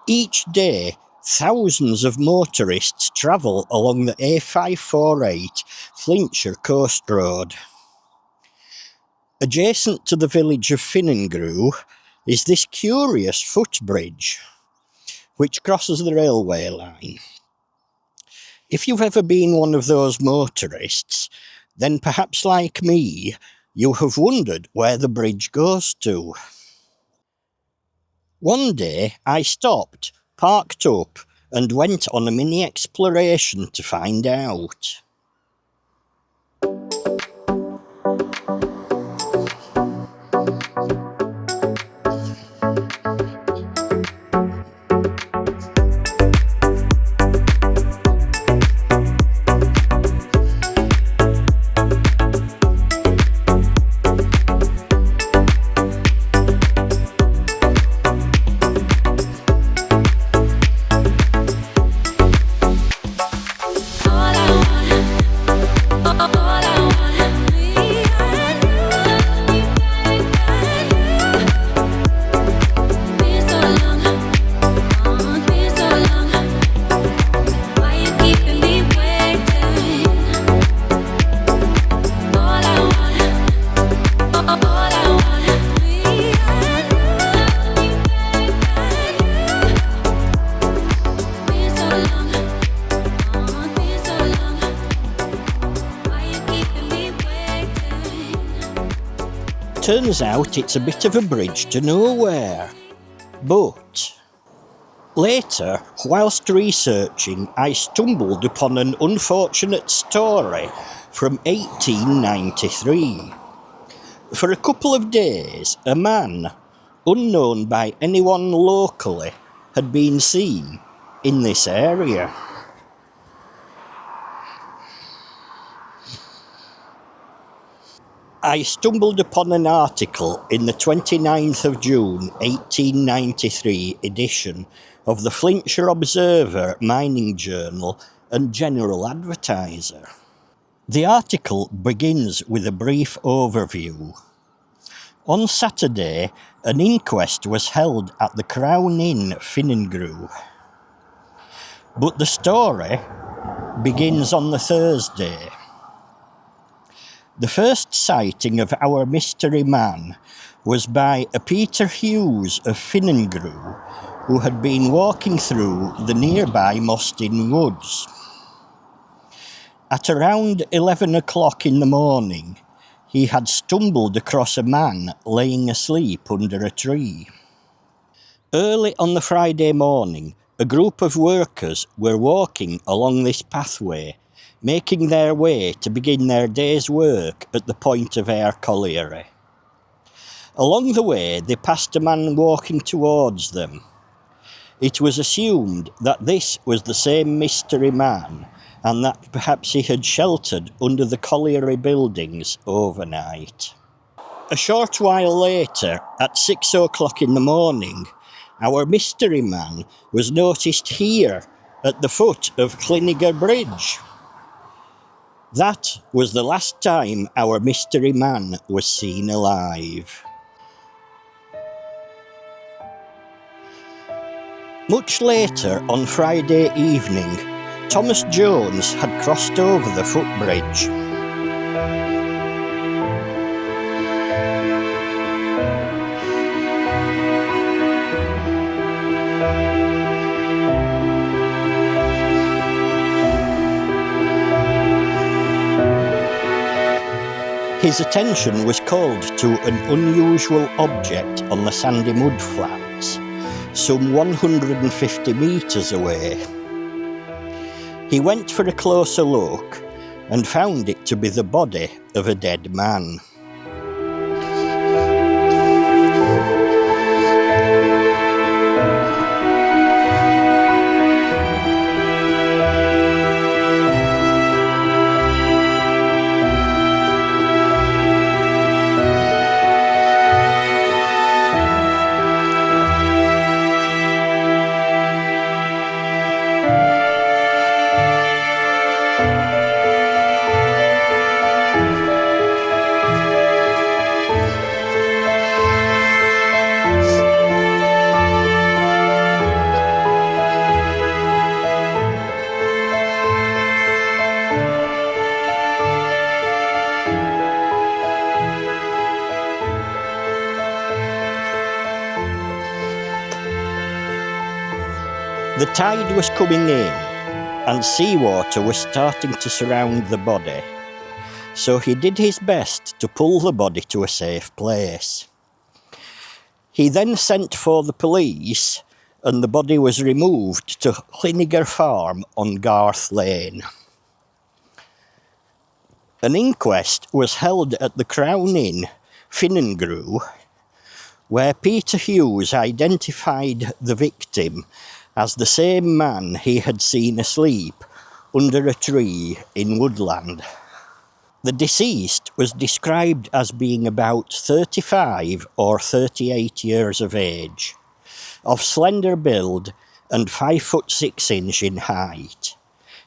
Each day, thousands of motorists travel along the A548 Flintshire Coast Road. Adjacent to the village of Ffynongroew is this curious footbridge, which crosses the railway line. If you've ever been one of those motorists, then perhaps like me, you have wondered where the bridge goes to. One day I stopped, parked up, and went on a mini exploration to find out. Turns out it's a bit of a bridge to nowhere. But later, whilst researching, I stumbled upon an unfortunate story from 1893. For a couple of days, a man, unknown by anyone locally, had been seen in this area. I stumbled upon an article in the 29th of June 1893 edition of the Flintshire Observer Mining Journal and General Advertiser. The article begins with a brief overview. On Saturday, an inquest was held at the Crown Inn, Ffynongroew. But the story begins on the Thursday. The first sighting of our mystery man was by a Peter Hughes of Ffynongroew, who had been walking through the nearby Mostyn Woods. At around 11 o'clock in the morning, he had stumbled across a man laying asleep under a tree. Early on the Friday morning, a group of workers were walking along this pathway, making their way to begin their day's work at the Point of Ayr colliery. Along the way, they passed a man walking towards them. It was assumed that this was the same mystery man, and that perhaps he had sheltered under the colliery buildings overnight. A short while later, at 6 o'clock in the morning, our mystery man was noticed here at the foot of Ffynongroew Bridge. That was the last time our mystery man was seen alive. Much later on Friday evening, Thomas Jones had crossed over the footbridge. His attention was called to an unusual object on the sandy mud flats, some 150 metres away. He went for a closer look and found it to be the body of a dead man. The tide was coming in, and seawater was starting to surround the body, so he did his best to pull the body to a safe place. He then sent for the police, and the body was removed to Ffynongroew Farm on Garth Lane. An inquest was held at the Crown Inn, Ffynongroew, where Peter Hughes identified the victim as the same man he had seen asleep under a tree in woodland. The deceased was described as being about 35 or 38 years of age, of slender build and 5'6" in height.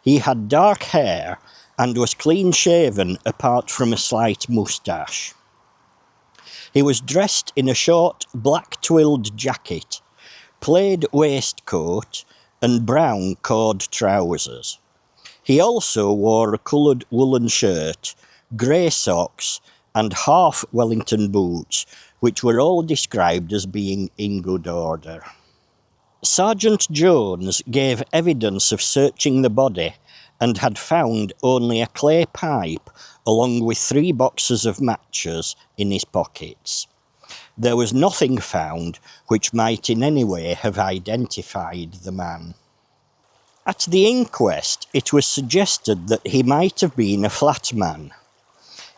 He had dark hair and was clean-shaven apart from a slight moustache. He was dressed in a short black twilled jacket, plaid waistcoat and brown cord trousers. He also wore a coloured woolen shirt, grey socks and half Wellington boots, which were all described as being in good order. Sergeant Jones gave evidence of searching the body and had found only a clay pipe along with 3 boxes of matches in his pockets. There was nothing found which might in any way have identified the man. At the inquest, it was suggested that he might have been a flatman.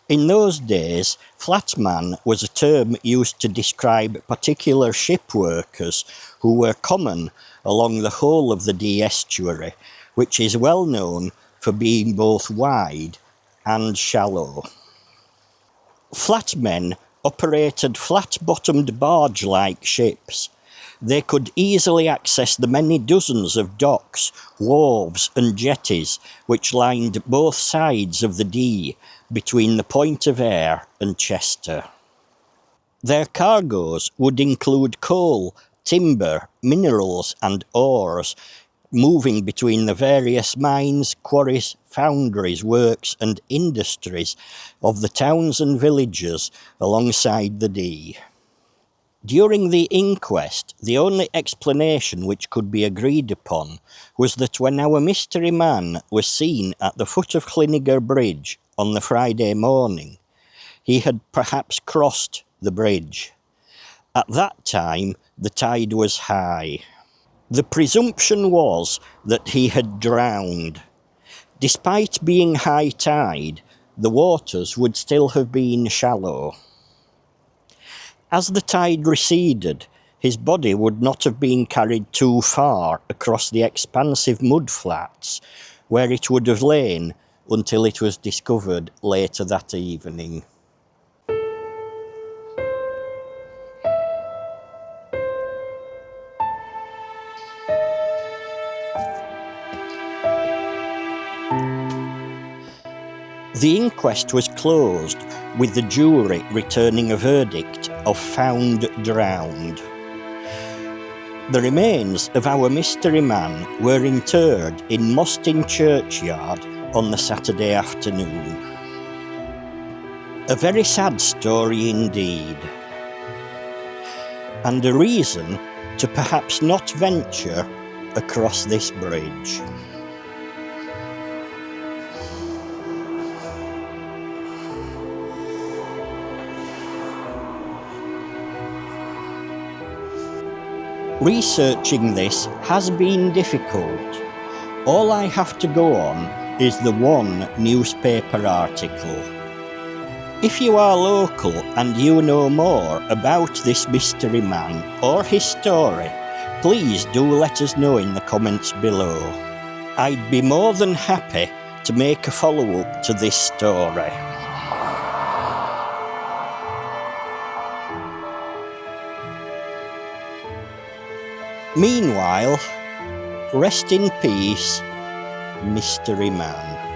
In those days, flatman was a term used to describe particular ship workers who were common along the whole of the Dee Estuary, which is well known for being both wide and shallow. Flatmen operated flat-bottomed barge-like ships. They could easily access the many dozens of docks, wharves and jetties which lined both sides of the Dee between the Point of Ayr and Chester. Their cargoes would include coal, timber, minerals and ores, moving between the various mines, quarries, foundries, works and industries of the towns and villages alongside the Dee. During the inquest, the only explanation which could be agreed upon was that when our mystery man was seen at the foot of Ffynongroew Bridge on the Friday morning, he had perhaps crossed the bridge. At that time, the tide was high. The presumption was that he had drowned. Despite being high tide, the waters would still have been shallow. As the tide receded, his body would not have been carried too far across the expansive mud flats, where it would have lain until it was discovered later that evening. The inquest was closed, with the jury returning a verdict of found drowned. The remains of our mystery man were interred in Mostyn churchyard on the Saturday afternoon. A very sad story indeed, and a reason to perhaps not venture across this bridge. Researching this has been difficult. All I have to go on is the one newspaper article. If you are local and you know more about this mystery man or his story, please do let us know in the comments below. I'd be more than happy to make a follow-up to this story. Meanwhile, rest in peace, mystery man.